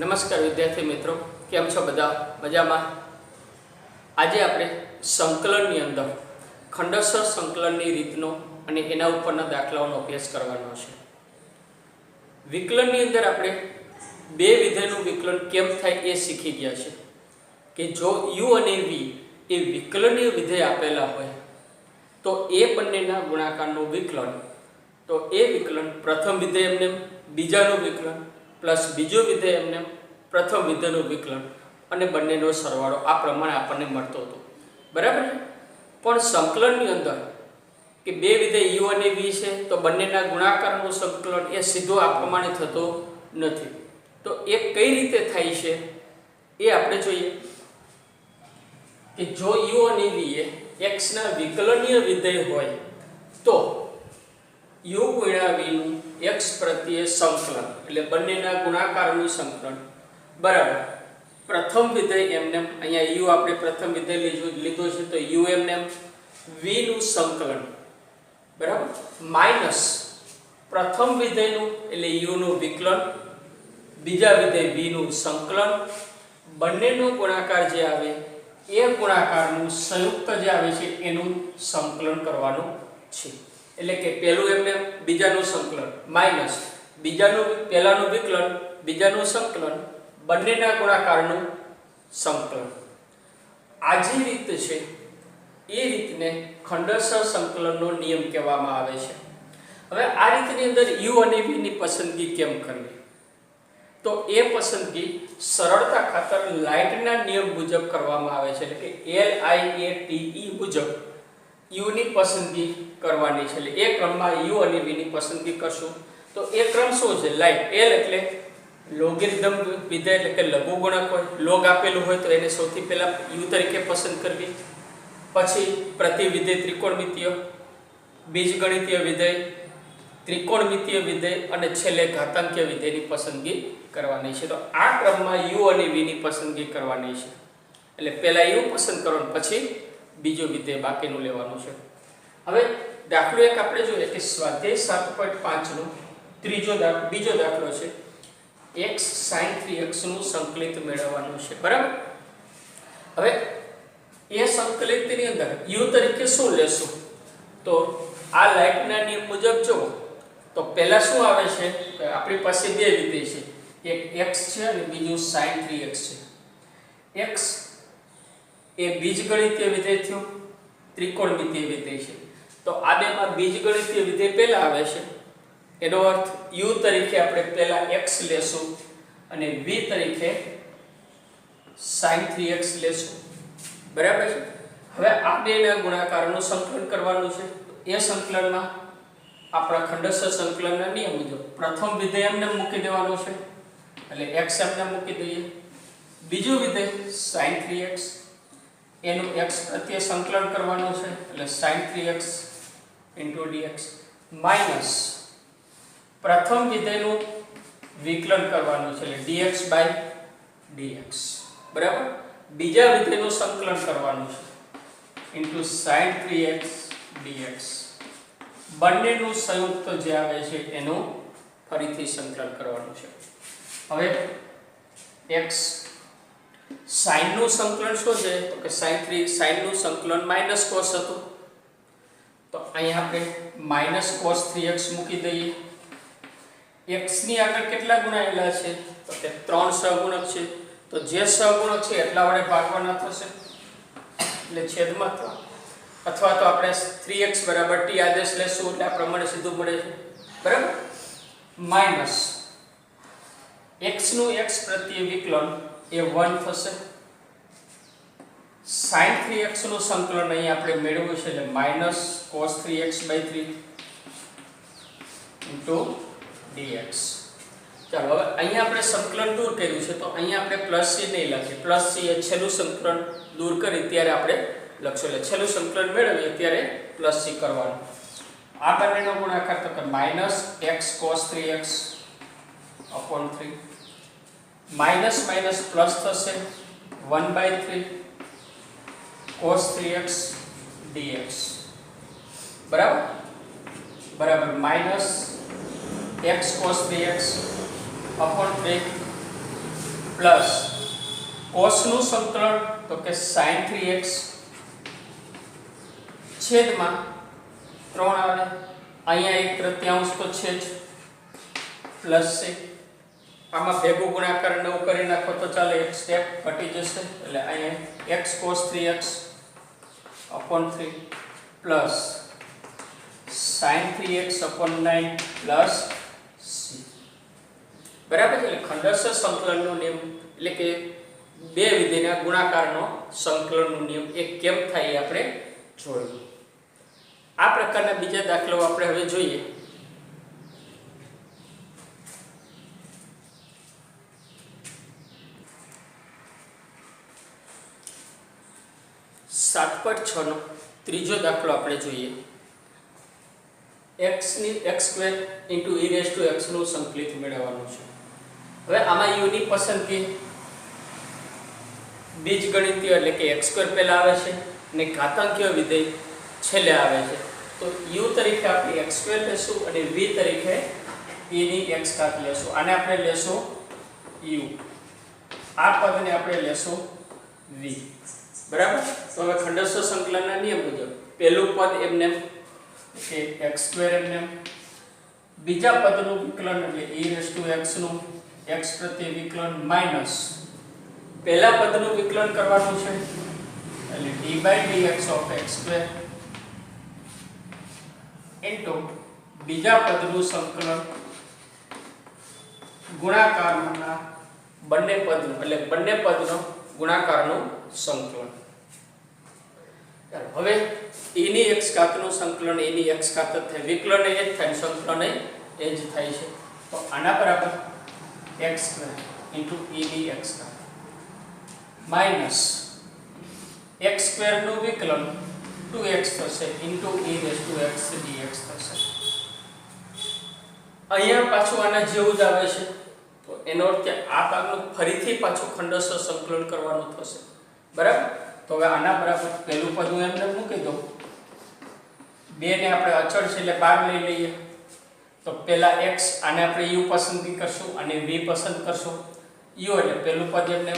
નમસ્કાર વિદ્યાર્થી મિત્રો, કેમ છો બધા? મજામાં? આજે આપણે સંકલનની અંદર ખંડસ્થ સંકલનની રીતનો અને એના ઉપરના દાખલાઓનો અભ્યાસ કરવાનો છે. વિકલનની અંદર આપણે બે વિધેયનું વિકલન કેમ થાય એ શીખી ગયા છે કે જો u અને v એ વિકલનીય વિધેય આપેલા હોય તો એ બંનેના ગુણાકારનું વિકલન, તો એ વિકલન પ્રથમ વિધેય એમને બીજાનું વિકલન પ્લસ બીજો વિધેય એમને પ્રથમ વિધેયનું વિકલન અને બંનેનો સરવાળો આ પ્રમાણે આપણને મળતો હતો. બરાબર છે? પણ સંકલનની અંદર કે બે વિધેય u અને v છે તો બંનેના ગુણાકારનું સંકલન એ સીધો આ પ્રમાણે થતો નથી. તો એ કઈ રીતે થાય છે એ આપણે જોઈએ કે જો u અને v એ x ના વિકલનીય વિધેય હોય તો u ગુણ્યા v નું x પ્રત્યે સંકલન એટલે બંનેના ગુણાકારનું સંકલન બરાબર પ્રથમ વિધેય એમને અહીંયા u આપણે પ્રથમ વિધેય લીધો છે તો u એમને v નું સંકલન બરાબર માઈનસ પ્રથમ વિધેયનું એટલે u નું વિકલન બીજા વિધેય v નું સંકલન બંનેનો ગુણાકાર જે આવે એ ગુણાકારનું સંયુક્ત જે આવે છે એનું સંકલન કરવાનું છે. એટલે કે પહેલું એમને બીજાનું સંકલન માઈનસ બીજાનું પહેલાનું વિકલન બીજાનું સંકલન બંનેના ગુણાકારનું સંકલન. આ જે રીત છે એ રીતને ખંડસ્થ સંકલનનો નિયમ કહેવામાં આવે છે. હવે આ રીતની અંદર u અને v ની પસંદગી કેમ કરવી? તો એ પસંદગી સરળતા ખાતર લાઇટના નિયમ મુજબ કરવામાં આવે છે. એટલે કે LIATE મુજબ u ની પસંદગી કરવાની છે. એટલે એ ક્રમમાં u અને v ની પસંદગી કરશું. તો એ ક્રમ શું છે? લાઇટ L એટલે લોગેરિધમ વિધેય એટલે કે લઘુગુણક હોય, લોગ આપેલું હોય તો એને સૌથી પહેલા u તરીકે પસંદ કરવી, પછી પ્રતિ વિધેય ત્રિકોણમિતિય, બીજગણિતીય વિધેય, ત્રિકોણમિતિય વિધેય અને છેલ્લે ઘાતાંકીય વિધેયની પસંદગી કરવાની છે. તો આ ક્રમમાં u અને v ની પસંદગી કરવાની છે. એટલે પહેલા u પસંદ કરવાનું પછી બીજો વિધેય બાકીનું લેવાનું છે. હવે દાખલો એક આપણે જોઈએ કે સ્વાધ્યાય 7.5 નો બીજો દાખલો છે x sin 3x નું સંકલિત મેળવવાનું છે. બરાબર? હવે એ સંકલિતની અંદર u તરીકે શું લેશું? તો આ લાઇટના નિયમ મુજબ જો તો પહેલા શું આવે છે કે આપણી પાસે બે વિધેય છે, એક x છે અને બીજું sin 3x છે. x એ બીજગણિતીય વિધેય થયું, ત્રિકોણમિતિય વિધેય છે. તો આ બેમાં બીજગણિતીય વિધેય પહેલા આવે છે. એનો અર્થ u તરીકે આપણે પહેલા x લેશું અને v તરીકે sin 3x લેશું. બરાબર છે? હવે આ બેના ગુણાકારનું સંકલન કરવાનું છે. એ સંકલનમાં આપણા ખંડસ્થ સંકલનના નિયમ મુજબ પ્રથમ વિધેય એમને મૂકી દેવાનું છે એટલે x એમને મૂકી દઈએ. બીજું વિધેય sin 3x એનું x પ્રત્યે સંકલન કરવાનું છે એટલે sin 3x dx માઈનસ પ્રથમ વિધેયનું વિકલન કરવાનું છે એટલે dx/dx. બરાબર? બીજા વિધેયનું સંકલન કરવાનું છે sin 3x dx. બંનેનું સંયુક્ત જે આવે છે એનું ફરીથી સંકલન કરવાનું છે. હવે x sin નું સંકલન શું છે? તો કે sin નું સંકલન માઈનસ cos હતું. તો અહીંયા આપણે માઈનસ cos 3x મૂકી દઈએ. x ની આગળ કેટલા ગુણાયેલા છે? તો કે 3 સહગુણક છે. તો જે સહગુણક છે એટલા વડે ભાગવાના થશે એટલે છેદમાં 3. અથવા તો આપણે 3x = t આદેશ લેશું એટલે આ પ્રમાણે સીધું મળે છે. બરાબર? માઈનસ x નું x પ્રત્યે વિકલન એ 1 થશે. sin 3x નું સંકલન અહીં આપણે મેળવ્યું છે એટલે માઈનસ cos 3x/3 dx. ચાલો હવે અહીંયા આપણે સંકલન દૂર કર્યું છે તો અહીંયા આપણે પ્લસ c નહીં લખીએ. પ્લસ c એ છેલ્લું સંકલન દૂર કરી ત્યારે આપણે લખશું. એટલે છેલ્લું સંકલન મેળવીએ ત્યારે પ્લસ c કરવાનું. આ બંનેનો ગુણાકાર તો કે minus x cos 3x upon 3 minus minus plus થશે 1/3 cos 3x dx. બરાબર minus x cos 3x upon 3 plus કોસનું સંકલન તો કે sin 3x છેદમાં 3 આવે, અહીંયા 1/3 તો છે જ, પ્લસ છે, આમાં ભેગું ગુણાકાર 9 કરી નાખો તો ચાલે, એક સ્ટેપ ઘટી જશે, એટલે અહીંયા x cos 3x upon 3 plus sin 3x upon 9 plus c, બરાબર છે. એટલે ખંડસ્થ સંકલનનો નિયમ એટલે કે બે વિધેયના ગુણાકારનો સંકલનનો નિયમ એ કેમ થાય એ આપણે જોયું. આ પ્રકારના બીજા દાખલાઓ આપણે હવે જોઈએ. સાત પોઈન્ટ 6 નો ત્રીજો દાખલો આપણે જોઈએ. x square into e raise to x નું સંકલિત મેળવવાનું છે. હવે આમાં u ની પસંદગી બીજગણિતીય એટલે કે x સ્ક્વેર પહેલા આવે છે અને ઘાતાંકીય વિધેય છેલ્લે આવે છે. તો u તરીકે આપણે x સ્ક્વેર લેશું અને v તરીકે e ની x ઘાત લેશું. આને આપણે લેશું u, આ પદને આપણે લેશું v, બરાબર. તો હવે ખંડસ્થ સંકલનના નિયમ મુજબ પહેલું પદ એમને કે x સ્ક્વેર એમને, બીજા પદનું વિકલન એટલે e રેઝ ટુ x નું x પ્રત્યે વિકલન માઈનસ પહેલા પદનું વિકલન કરવાનું છે એટલે d/dx of x square into બીજા પદનું સંકલન ગુણાકારના બંને પદનું એટલે બંને પદનો ગુણાકારનું સંકલન. હવે e ની x ઘાતનું સંકલન e ની x ઘાત જ થાય, વિકલન એ જ થાય, સંકલન એ જ થાય છે. તો આના બરાબર x સ્ક્વેર ઇન્ટુ e ની x ઘાત માઈનસ x સ્ક્વેર નું વિકલન 2x થશે into e raise to x dx થશે. અહીંયા પાછું આના જેવું જ આવે છે, તો એનો અર્થ કે આ ભાગનું ફરીથી પાછું ખંડસ્થ સંકલન કરવાનું થશે, બરાબર. તો હવે આના બરાબર પહેલું પદ હું એમને મૂકી દઉં, બે ને આપણે અચળ છે એટલે બહાર લઈ લઈએ. તો પહેલા x આને આપણે u પસંદગી કરશું અને v પસંદ કરશું. u એટલે પહેલું પદ એમને,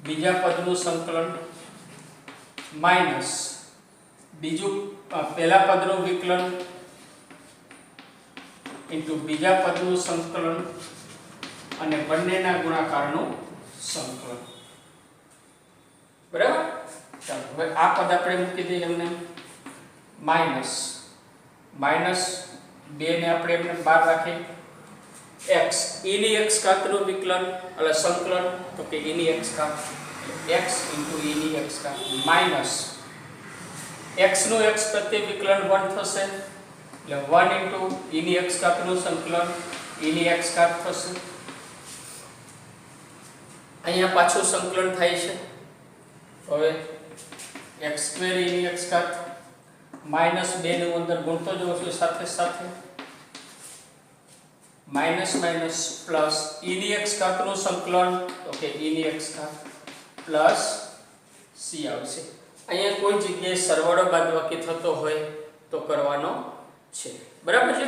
બીજા પદનું સંકલન માઈનસ બીજું પહેલા પદનું વિકલન ઇન્ટુ બીજા પદનું સંકલન અને બંનેના ગુણાકારનું સંકલન, બરાબર. ચાલો હવે આ પદ આપણે મૂકી દઈએ એમને માઈનસ બે ને આપણે એમને બહાર રાખીએ. x e ની x ઘાતનું વિકલન એટલે સંકલન તો કે e ની x ઘાત x ઇન્ટુ e ની x ઘાત માઈનસ x નું x પ્રત્યે વિકલન 1 થશે એટલે 1 ઇન્ટુ e ની x ઘાતનું સંકલન e ની x ઘાત થશે. અહીંયા પાછું સંકલન થાય છે. હવે x સ્ક્વેર e ની x ઘાત માઈનસ 2 નું અંદર ગુણતો જવો છું સાથે સાથે માઈનસ માઈનસ પ્લસ e ની x ઘાતનું સંકલન તો કે e ની x ઘાત પ્લસ c આવશે. અહીંયા કોઈ જગ્યાએ સરવાળો બાદબાકી થતો હોય તો કરવાનો છે, બરાબર છે.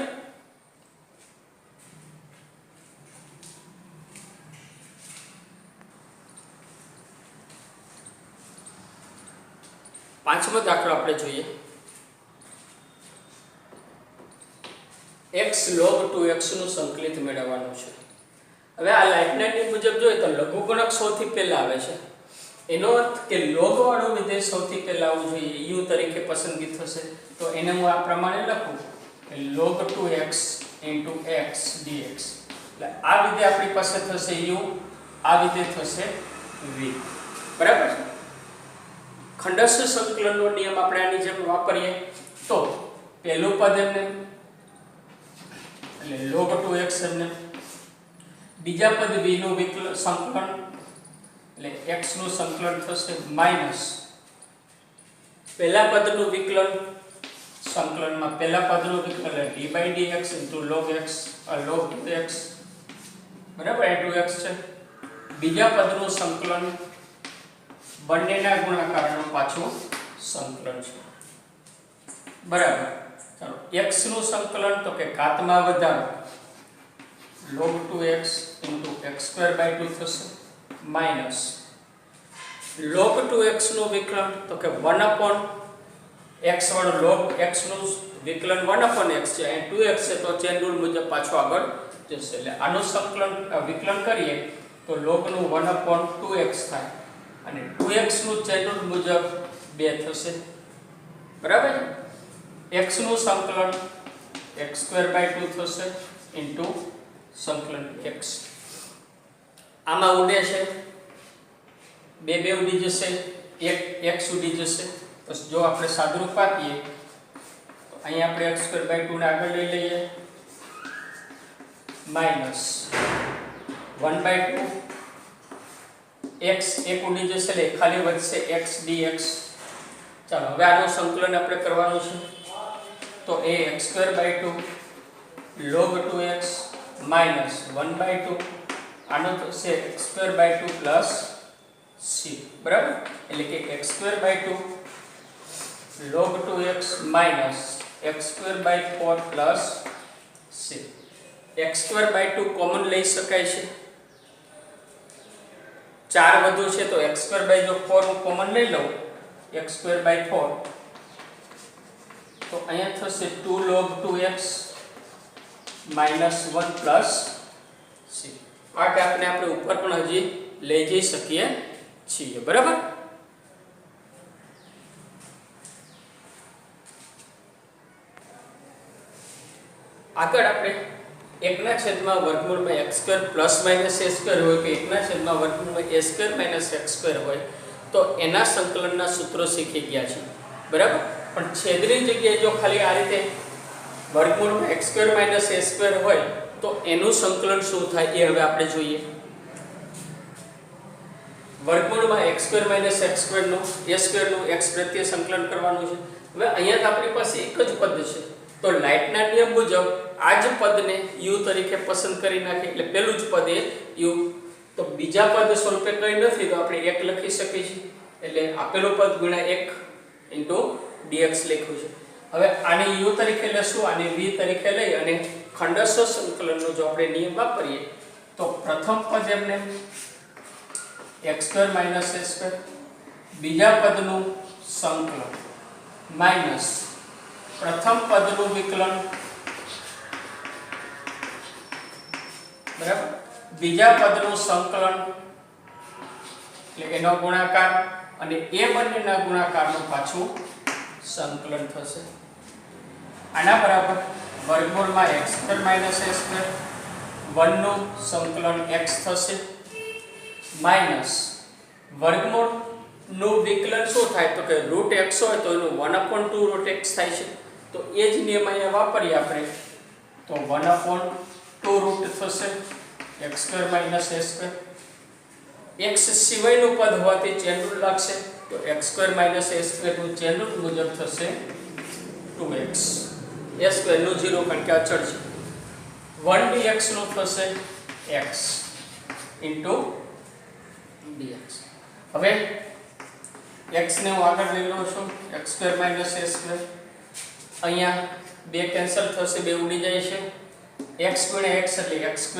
પાંચમો દાખલો આપણે જોઈએ. x log 2x નું સંકલિત મેળવવાનું છે. હવે આ લાઇફના નિયમ મુજબ જોઈએ તો લઘુગુણક સૌથી પહેલા આવે છે. એનો અર્થ કે લોગ વાળું વિધેય સૌથી પહેલા આવવું જોઈએ, u તરીકે પસંદગી થશે. તો એને હું આ પ્રમાણે લખું કે log 2x into x dx. એટલે આ વિધેય આપણી પાસે થશે u, આ વિધેય થશે v, બરાબર છે. ખંડસ્થ સંકલનનો નિયમ આપણે આની જેમ વાપરીએ તો પહેલું પદ એમને એટલે log 2x એમને, બીજા પદ v નું વિકલન સંકલન એટલે x નું સંકલન થશે માઈનસ પહેલા પદનું વિકલન સંકલનમાં પહેલા પદનું વિકલન d/dx log x log 2x, બરાબર, એ 2x છે. બીજા પદનું સંકલન બંનેના ગુણાકારનું પાછું સંકલન છે, બરાબર. ચાલો x નું સંકલન તો કે ઘાતમાં વધારો log 2x x² 2 થશે માઇનસ log 2x નું વિકલન તો કે 1/x વાળો log x નું વિકલન 1/x છે અને 2x છે તો ચેન રૂલ મુજબ પાછો આગળ જશે એટલે આનું સંકલન વિકલન કરીએ તો log નું 1/2x થાય અને 2x નું ચેન રૂલ મુજબ 2 થશે બરાબર x નું સંકલન x²/2 થશે ઇન્ટુ સંકલન x આમાં ઉડે છે બે ઉડી જશે એક x ઉડી જશે બસ જો આપણે સાદુરૂપ આપીએ તો અહીં આપણે x²/2 ને આગળ લઈ લઈએ માઈનસ 1/2 x એક ઉડી જશે એટલે ખાલી વધશે x dx ચાલો હવે આનું સંકલન આપણે કરવાનું છે તો એ x²/2 log 2x minus 1/2 આનો થશે x²/2 plus c બરાબર એટલે કે x²/2 log 2x minus x²/4 plus c x²/2 common લઈ શકાય છે 4 વધુ છે તો x²/4 હું કોમન લઈ લઉં x²/4 તો અહીંયા થશે 2 log 2x minus 1 plus c આ કે આપણે ઉપર પણ હજી લઈ જઈ શકીએ છીએ બરાબર આગળ આપણે 1/√x² પ્લસ માઈનસ a² હોય કે 1/√a² x² હોય તો એના સંકલનના સૂત્રો શીખી ગયા છે બરાબર પણ છેદની જગ્યાએ જો ખાલી આ રીતે √x² a² હોય તો એનું સંકલન શું થાય એ હવે આપણે જોઈએ √x² x² નું a² નું x પ્રત્યે સંકલન કરવાનું છે હવે અહીંયા તો આપણી પાસે એક જ પદ છે તો લાઇટના નિયમ મુજબ આ જ પદને u તરીકે પસંદ કરી નાખીએ એટલે પહેલું જ પદ એ u તો બીજા પદ સ્વરૂપે કંઈ નથી તો આપણે 1 લખી શકીએ છીએ એટલે આપેલું પદ ગુણ્યા 1 dx લખ્યું છે હવે આને u તરીકે લેશું આને v તરીકે લઈ અને ખંડસ્થ સંકલનનો જો આપણે નિયમ વાપરીએ તો પ્રથમ પદ એમને x² a² બીજા પદનું સંકલન માઈનસ પ્રથમ પદનું વિકલન બરાબર બીજા પદનું સંકલન એટલે એનો ગુણાકાર અને એ બંનેના ગુણાકારનું પાછું સંકલન થશે આના બરાબર √x² a² 1 નું સંકલન x થશે માઈનસ વર્ગમૂળ નું વિકલન શું થાય તો કે √x હોય તો એનું 1/2√x થાય છે તો એ જ નિયમ અહીંયા વાપરીએ આપણે તો 1/2 થશે x² a². x સિવાયનું પદ હોવાથી ચેન રૂલ લાગશે તો x² a² નું ચેન રૂલ મુજબ થશે 2x a² નું 0 કારણ કે અચળ છે 1 dx નું થશે x dx હવે x ને હું આગળ લઈ લઉં છું x² a² અહીંયા 2 કેન્સલ થશે 2 ઉડી જાય છે x ગુણ્યા x એટલે x²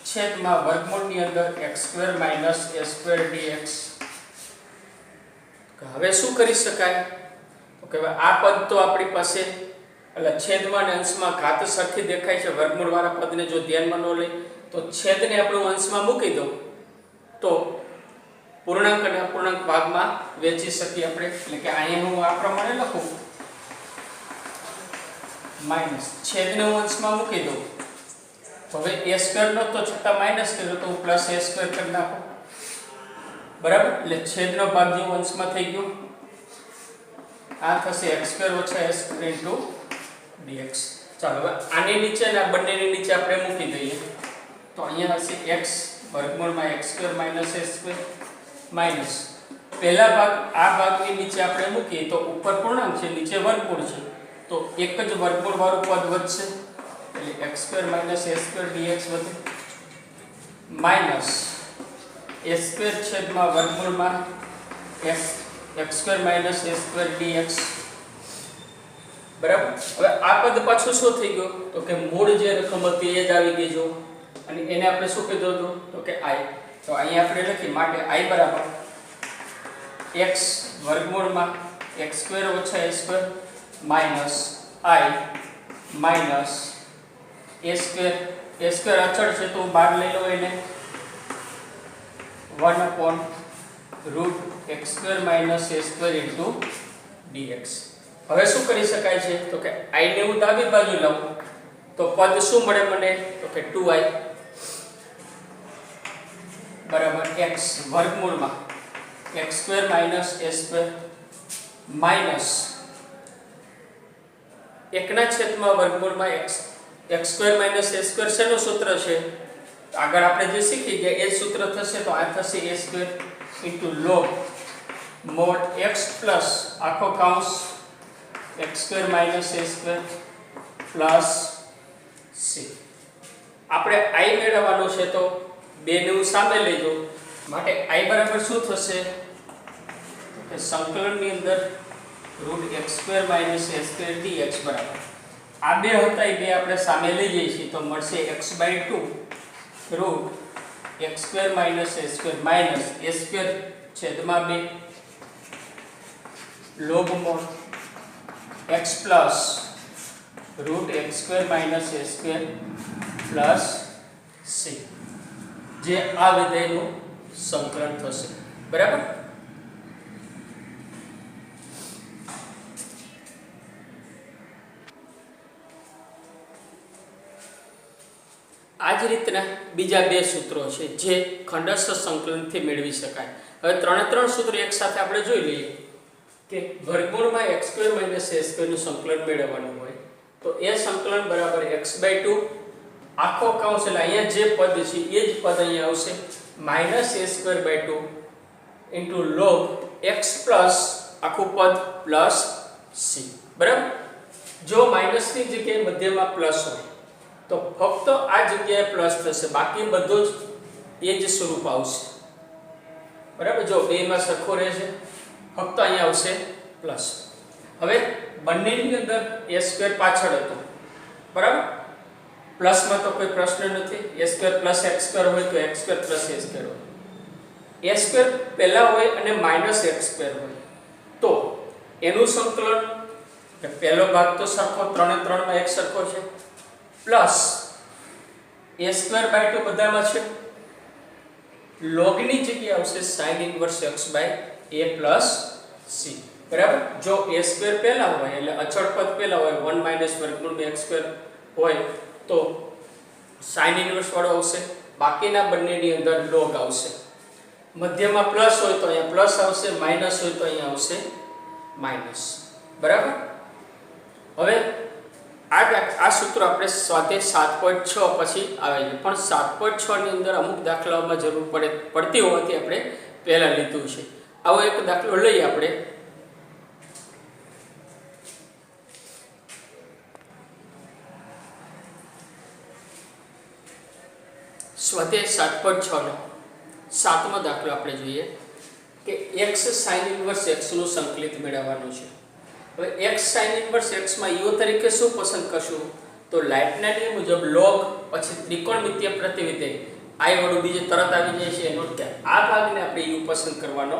છેદમાં વર્ગમૂળની અંદર x² a² dx હવે શું કરી શકાય તો કે આ પદ તો આપણી પાસે એટલે છેદમાં અને અંશમાં ઘાત સરખી દેખાય છે વર્ગમૂળ વાળા પદને જો ધ્યાનમાં ન લે તો છેદને આપણે અંશમાં મૂકી દો તો પૂર્ણાંક અને અપૂર્ણાંક ભાગમાં વહેંચી શકીએ આપણે એટલે કે અહીંયા હું આ પ્રમાણે લખું માઈનસ છેદને હું અંશમાં મૂકી દઉં તો હવે a² નો તો છતાં માઈનસ કર્યો તો હું પ્લસ a² કરી નાખું બરાબર એટલે છેદનો ભાગ જે અંશમાં થઈ ગયો આ થશે x² - a² dx ચાલો હવે આની નીચે અને આ બંનેની નીચે આપણે મૂકી દઈએ તો અહીંયા હશે x વર્ગમૂળમાં x² - a² માઈનસ પહેલા ભાગ આ ભાગની નીચે આપણે મૂકીએ તો ઉપર પૂર્ણાંક છે નીચે વર્ગમૂળ છે તો એક જ વર્ગમૂળ વાળું પદ વધશે એટલે x² - a² dx વધે માઈનસ a² છેદમાં વર્ગમૂળમાં x² - a² dx બરાબર હવે આ પદ પાછું શું થઈ ગયું તો કે મૂળ જે રકમ હતી એ જ આવી ગઈ જો અને એને આપણે શું કીધું હતું તો કે I. તો અહીંયા આપણે લખી માટે I બરાબર x વર્ગમૂળમાં x² - a² minus I minus a². a² અચળ છે તો બહાર લઈ લો એને 1/√x² - a² dx. હવે શું કરી શકાય છે તો કે I ને હું ડાબી બાજુ લઉં તો પદ શું મળે મને તો કે 2I બરાબર x વર્ગમૂળમાં x² - a² minus 1/√ x² - a² શેનું સૂત્ર છે આગળ આપણે જે શીખી ગયા એ સૂત્ર થશે તો આ થશે a² log mod x plus આખો કૌંસ x² - a² plus c. આપણે I મેળવવાનો છે તો 2 ને હું સામે લઈ જાઉં માટે I બરાબર શું થશે કે સંકલનની અંદર √x² - a² dx બરાબર આ બે હતા એ બે આપણે સામે લઈ જઈએ છીએ તો મળશે x/2 √x² - a² minus a² છેદમાં 2 log mod x plus √x² - a² plus c જે આ વિધેયનું સંકલન થશે બરાબર. આ જ રીતના બીજા બે સૂત્રો છે જે ખંડસ્થ સંકલનથી મેળવી શકાય. હવે ત્રણે સૂત્રો એક સાથે આપણે જોઈ લઈએ કે વર્ગમૂળમાં x² - a² નું સંકલન મેળવવાનું હોય તો એ સંકલન બરાબર x/2 આખો કૌંસ એટલે અહીંયા જે પદ છે એ જ પદ અહીંયા આવશે -a²/2 log x plus આખું પદ પ્લસ c બરાબર. જો માઈનસની જગ્યાએ મધ્યમાં પ્લસ હોય તો ફક્ત આ જગ્યાએ પ્લસ થશે બાકી બધું જ એ જ સ્વરૂપ આવશે બરાબર. જો બેમાં સરખો રહેશે ફક્ત અહીંયા આવશે પ્લસ. હવે બંનેની અંદર a² પાછળ હતો બરાબર પ્લસમાં તો કોઈ પ્રશ્ન નથી a² + x² હોય તો x² + a² હોય a² પહેલા હોય અને -x² હોય તો એનું સંકલન પહેલો ભાગ તો સરખો 3 માં એક સરખો છે પ્લસ a²/2 બધામાં છે લોગની જગ્યાએ આવશે sin inverse x/a plus c બરાબર. જો a² પહેલા હોય એટલે અચળ પદ પહેલા હોય 1 - √x² હોય તો sin inverse વાળો આવશે બાકીના બંનેની અંદર log આવશે. મધ્યમાં પ્લસ હોય તો અહીંયા પ્લસ આવશે માઈનસ હોય તો અહીંયા આવશે માઈનસ બરાબર. હવે આ સૂત્ર આપણે સ્વાધ્યાય 7.6 પછી આવે છે પણ 7.6 ની અંદર અમુક દાખલાઓમાં જરૂર પડતી હોવાથી આપણે પહેલા લીધું છે. આવો એક દાખલો લઈએ આપણે. સ્વાધ્યાય 7.6 નો 7મો દાખલો આપણે જોઈએ કે x sin inverse x નું સંકલિત મેળવવાનું છે. હવે x sin inverse x માં u તરીકે શું પસંદ કરશું તો લાઇટના નિયમ મુજબ log પછી ત્રિકોણમિતિય પ્રતિવિધેય I વાળું બીજે તરત આવી જાય છે નોટ કે આ ભાગને આપણે u પસંદ કરવાનો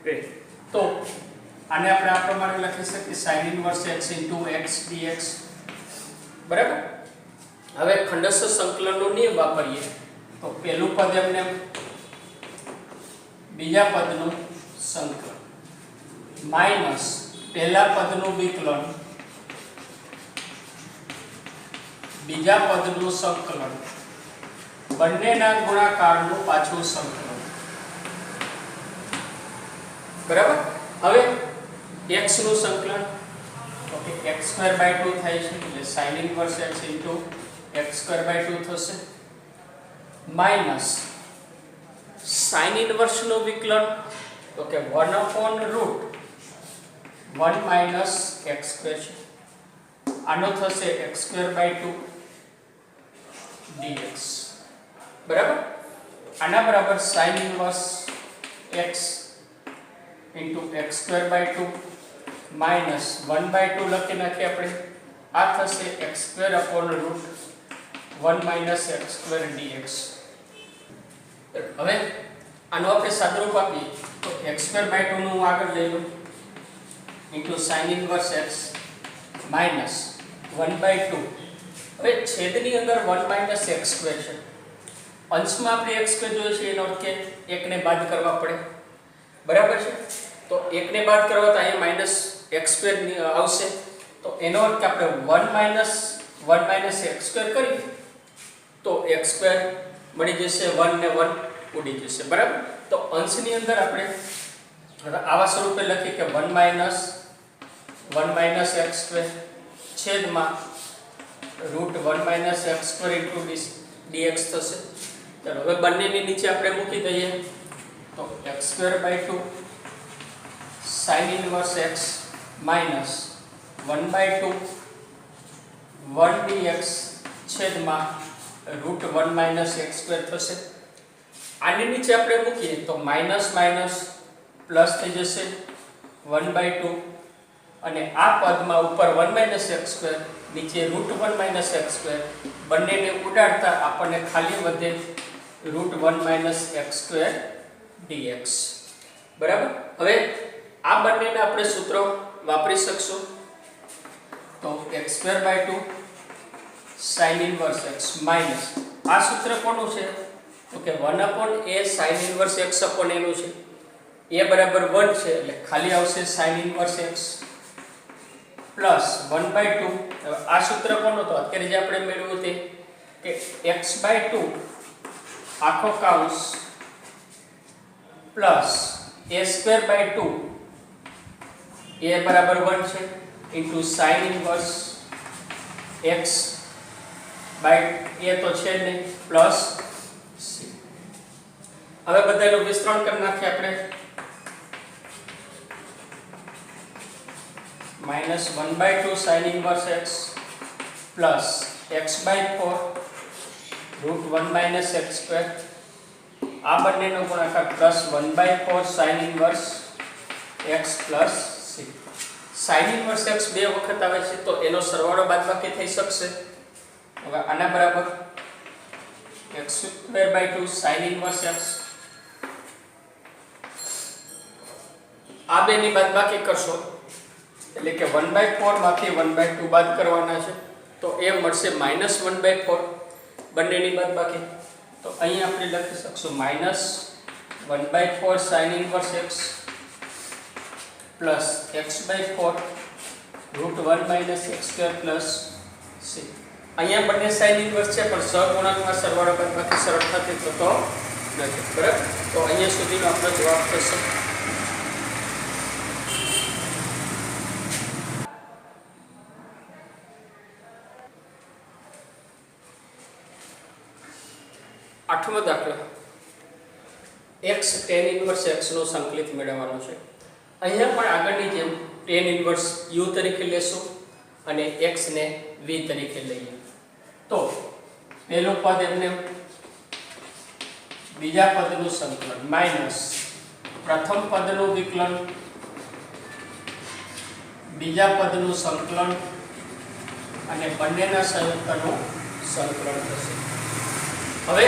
રહે. તો આને આપણે આ પ્રમાણે લખી શકીએ sin inverse x * x dx બરાબર. હવે ખંડસ્થ સંકલનનો નિયમ વાપરીએ તો પહેલું પદ એમને બીજા પદનું સંકલન માઈનસ પહેલા પદનું વિકલન બીજા પદનું સંકલન બંનેના ગુણાકારનું પાછું સંકલન બરાબર. હવે x નું સંકલન ઓકે x²/2 થાય છે એટલે sin inverse x * x²/2 થશે માઈનસ sin inverse નું વિકલન તો કે 1/√1 - x² છે આનો થશે x²/2 dx બરાબર. આના બરાબર sin inverse x * x²/2 - 1/2 લખી નાખીએ આપણે આ થશે x² / 1 minus x square dx. હવે આનો આપણે સાદુરૂપ આપીએ તો એક્સ સ્ક્વેર બાય 2 નું આગળ લઈ લઉં into sine inverse x minus 1 by 2. હવે છેદની અંદર 1 માઇનસ એક્સ સ્ક્વેર છે, અંશમાં આપણે એક્સ સ્ક્વેર જોઈએ છે, એનો અર્થ કે એકને બાદ કરવા પડે, બરાબર છે. તો એકને બાદ કરવા તો અહીંયા માઇનસ એક્સ સ્ક્વેર આવશે, તો એનો અર્થ કે આપણે 1 માઇનસ એક્સ સ્ક્વેર કરીએ તો એક્સ સ્ક્વેર મળી જશે, 1 ને 1 ઉડી જશે, બરાબર. તો અંશની અંદર આપણે આવા સ્વરૂપે લખીએ કે 1 માઇનસ એક્સ સ્ક્વેર છેદમાં root 1 minus x square into dx થશે. ચાલો હવે બંનેની નીચે આપણે મૂકી દઈએ તો x square by 2 sine inverse x minus 1 by 2 1 dx છેદમાં રૂટ 1 માઇનસ એક્સ સ્ક્વેર થશે. આની નીચે આપણે મૂકીએ તો માઇનસ માઇનસ પ્લસ થઈ જશે 1 બાય 2 અને આ પદમાં ઉપર 1 માઇનસ એક્સ સ્ક્વેર નીચે રૂટ 1 માઇનસ એક્સ સ્ક્વેર બંનેને ઉડાડતા આપણને ખાલી વધે root 1 minus x square dx, બરાબર. હવે આ બંનેને આપણે સૂત્રો વાપરી શકશું તો x square by 2 sine inverse x minus આ સૂત્ર કોનું છે તો કે 1 upon a sine inverse x upon a નું છે. a બરાબર 1 છે એટલે ખાલી આવશે sine inverse x plus 1 by 2. આ સૂત્ર કોનું તો અત્યારે જે આપણે મેળવ્યું તે કે x બાય 2 આખો કાઉન્સ plus a square by 2 a બરાબર 1 છે into sine inverse x by a તો છે નહીં પ્લસ c. હવે બધાનું વિસ્તરણ કરી નાખીએ આપણે minus 1 by 2 sine inverse x plus x by 4 root 1 minus x square. આ બંનેનો ગુણાકાર plus 1 by 4 sine inverse x plus c. સાઇન ઇનવર્સ x બે વખત આવે છે તો એનો સરવાળો બાદબાકી થઈ શકશે. હવે આના બરાબર x square by 2 sine inverse x આ બેની બાદબાકી કરશો એટલે કે 1 બાય 4 માંથી 1 બાય 2 બાદ કરવાના છે તો એ મળશે માઇનસ 1 બાય 4 બંનેની બાદબાકી. તો અહીં આપણે લખી શકશું minus 1 by 4 sine inverse x plus x by 4 root 1 minus x square plus c. અહીંયા બંને સાઇન ઇનવર્સ છે પણ સહગુણકમાં સરવાળો બાદબાકી સરળતાથી થતો નથી, બરાબર. તો અહીંયા સુધીનો આપણો જવાબ થશે. આઠમો દાખલો x tan ઇનવર્સ x નો સંકલિત મેળવવાનો છે. અહીંયા પણ આગળની જેમ tan ઇનવર્સ u તરીકે લેશું અને x ને v તરીકે લઈએ તો પહેલું પદ એમને બીજા પદનું સંકલન માઇનસ પ્રથમ પદનું વિકલન બીજા પદનું સંકલન અને બંનેના સંયુક્તનું સંકલન થશે. હવે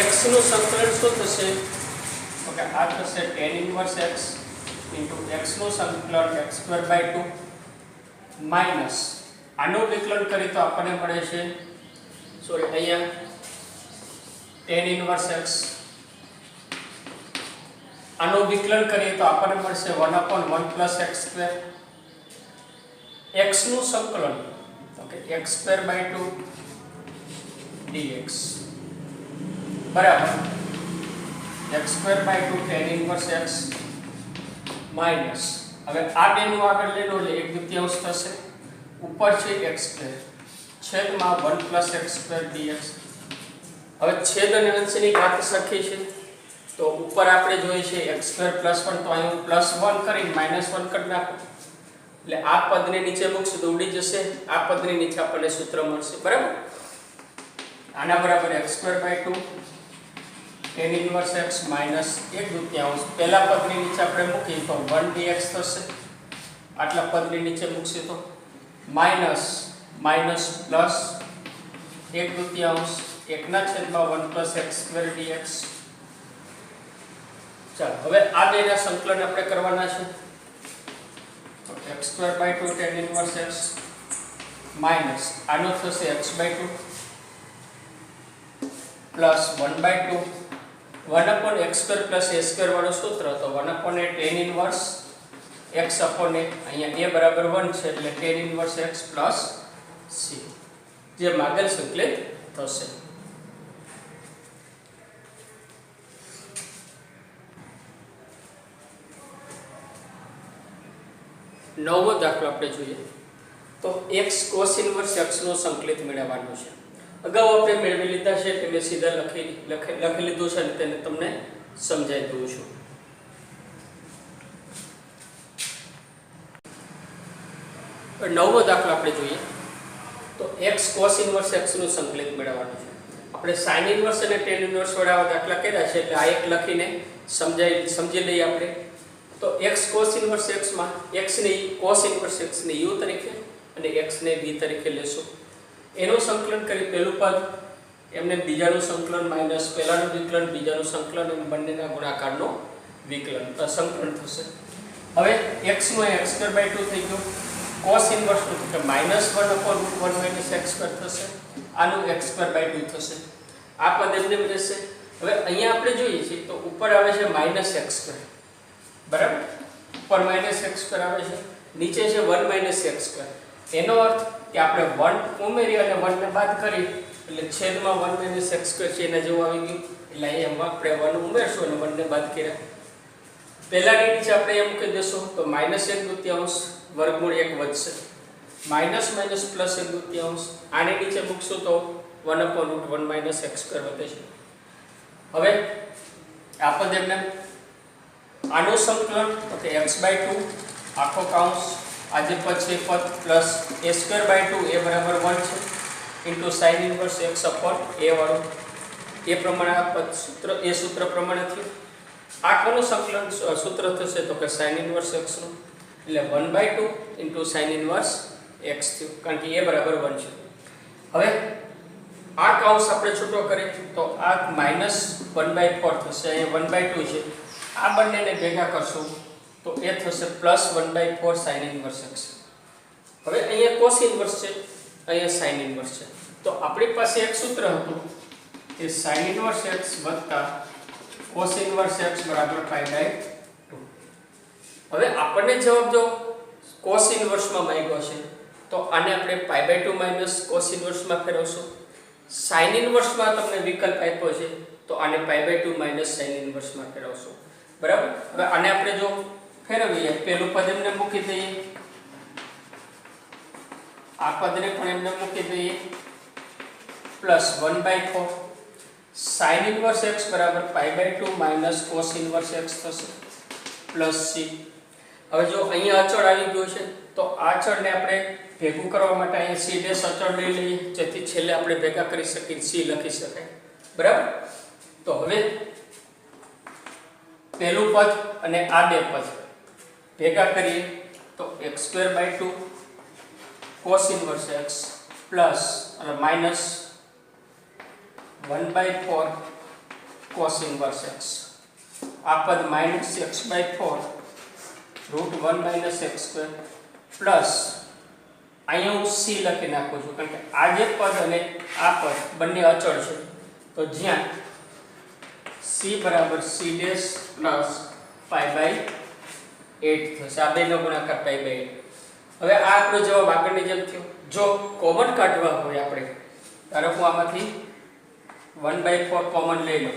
x નું સંકલન શું થશે તો કે આ થશે tan inverse x into x નું સંકલન x સ્ક્વેર બાય 2 માઇનસ આનું વિકલન કરી તો આપણને મળે છે અહીંયા tan ઇનવર્સ x આનું વિકલન કરીએ તો આપણને મળશે 1 upon 1 plus x square. x નું સંકલન તો કે x સ્ક્વેર બાય 2 dx બરાબર x square by 2 tan inverse x minus હવે આ બેનું આગળ લેલો એટલે 1/2 થશે ઉપર છે x સ્ક્વેર છેદમાં 1 plus x સ્ક્વેર dx. હવે છેદ અને અંશની ઘાત સરખી છે તો ઉપર આપણે જોઈએ છે x સ્ક્વેર પ્લસ 1 તો અહીં પ્લસ 1 કરીને માઇનસ 1 કરી નાખો એટલે આ પદને નીચે મૂકશું તો ઉડી જશે, આ પદની નીચે આપણને સૂત્ર મળશે, બરાબર. આના બરાબર x square by 2 tan inverse x minus 1/2 પહેલા પદની નીચે આપણે મૂકીએ તો 1 dx થશે, આટલા પદની નીચે મૂકશે તો minus minus plus 1/2 1/1 + x² dx। ચાલો હવે આ બેના સંકલન આપણે કરવાના છે તો x²/2 tan inverse x minus આનો થશે x/2 પ્લસ 1/2 1/x² + a² વાળો સૂત્ર તો 1/a tan inverse x upon a અહીંયા a બરાબર 1 છે એટલે tan inverse x plus c જે માગેલ સંકલિત થશે। નવમો દાખલો આપણે જોઈએ તો x cos inverse x નો સંકલિત મેળવવાનો છે। અગાઉ આપણે મેળવી લીધા છે એટલે મેં સીધા લખી લીધું છે અને તેને તમને સમજાવી દઉં છું। નવમો દાખલો આપણે જોઈએ તો x cos inverse x નું સંકલિત મેળવવાનું છે। આપણે sin inverse અને tan inverse વાળા દાખલા કર્યા છે એટલે આ એક લખીને સમજી લઈએ આપણે તો x cos inverse x માં x ને cos inverse x ને u તરીકે અને x ને v તરીકે લેશું। એનું સંકલન કરી પહેલું પદ એમને બીજાનું સંકલન માઈનસ પહેલાનું વિકલન બીજાનું સંકલન અને બંનેના ગુણાકારનો સંકલન થશે। હવે x નો x²/2 થઈ ગયો cos inverse નું તો -1/1 - x² થશે આનું x²/2 થશે આ પદ એમને રહેશે। હવે અહીંયા આપણે જોઈએ છીએ તો ઉપર આવે છે -x² બરાબર ઉપર -x² આવે છે નીચે છે 1 - x²। એનો અર્થ કે આપણે 1 ઉમેરી અને 1 ને બાદ કરી એટલે છેદમાં 1 - x² છે એના જેવું આવી ગયું એટલે અહીંયા આપણે 1 ઉમેરશું અને 1 ને બાદ કર્યા પહેલાની નીચે આપણે એમ કહી દેશું તો -1/2 વર્ગમૂળ 1 વધશે માઈનસ માઈનસ પ્લસ 1/2 આને નીચે મૂકશું તો 1/1 - x² વધે છે। હવે આ પદ એમને આનું સંકલન તો કે x/2 આખો કૌંસ આ જે પદ છે પદ પ્લસ a²/2 a બરાબર 1 છે into sin inverse x upon a વાળું એ પ્રમાણે આ પદ સૂત્ર એ સૂત્ર પ્રમાણે થયું। આ કોનું સંકલન સૂત્ર થશે તો કે sin inverse x નું એટલે 1/2 ઇન્ટુ sin inverse x થયું કારણ કે a બરાબર 1 છે। હવે આ કૌંસ આપણે છૂટો કરીએ તો આ -1/4 થશે અહીંયા 1/2 છે આ બંનેને ભેગા કરશું તો એ થશે +1/4 sin inverse x। હવે અહીંયા cos inverse છે અહીંયા sin inverse છે તો આપણી પાસે એક સૂત્ર હતું કે sin inverse x + cos inverse x બરાબર π/2। હવે આપણને જવાબ જો cos inverse માં માંગ્યો છે તો આને આપણે π/2 માઈનસ cos inverse માં ફેરવશું। sin inverse માં તમને વિકલ્પ આપ્યો છે તો આને π/2 માઈનસ sin inverse માં ફેરવશું બરાબર। હવે આને આપણે જો ફેરવીએ પહેલું પદ એમને મૂકી દઈએ આ પદને પણ એમને મૂકી દઈએ +1/4 sin inverse x બરાબર π/2 માઈનસ cos inverse x થશે +c। હવે જો અહીંયા અચળ આવી ગયો છે તો આ અચળને આપણે ભેગું કરવા માટે અહીંયા c' અચળ લઈ લઈએ જેથી છેલ્લે આપણે ભેગા કરી શકીએ c લખી શકાય બરાબર। તો હવે પહેલું પદ અને આ બે પદ ભેગા કરીએ તો x²/2 cos inverse x plus અને માઈનસ 1/4 cos inverse x આ પદ -x/4 √1 - x² પ્લસ અહીંયા હું c લખી નાખું છું કારણ કે આ જે પદ અને આ પદ બંને અચળ છે તો જ્યાં c બરાબર c' પ્લસ π/8 થશે આ બેનો ગુણાકાર π/8। હવે આ આપણો જવાબ આગળની જેમ થયો। જો કોમન કાઢવા હોય આપણે ધારો કે આમાંથી 1/4 કોમન લઈ લો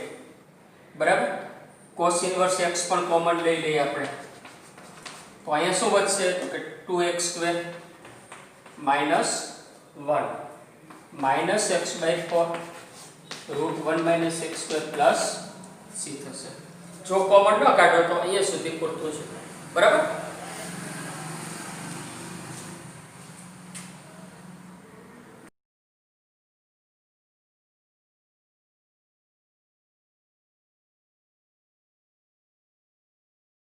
બરાબર cos inverse x પણ કોમન લઈ લઈએ આપણે તો અહીંયા શું વધશે તો કે 2x² -1 -x/4 √1 - x² plus c થશે। જો કોમન ન કાઢો તો અહીંયા સુધી પૂરતું છે બરાબર।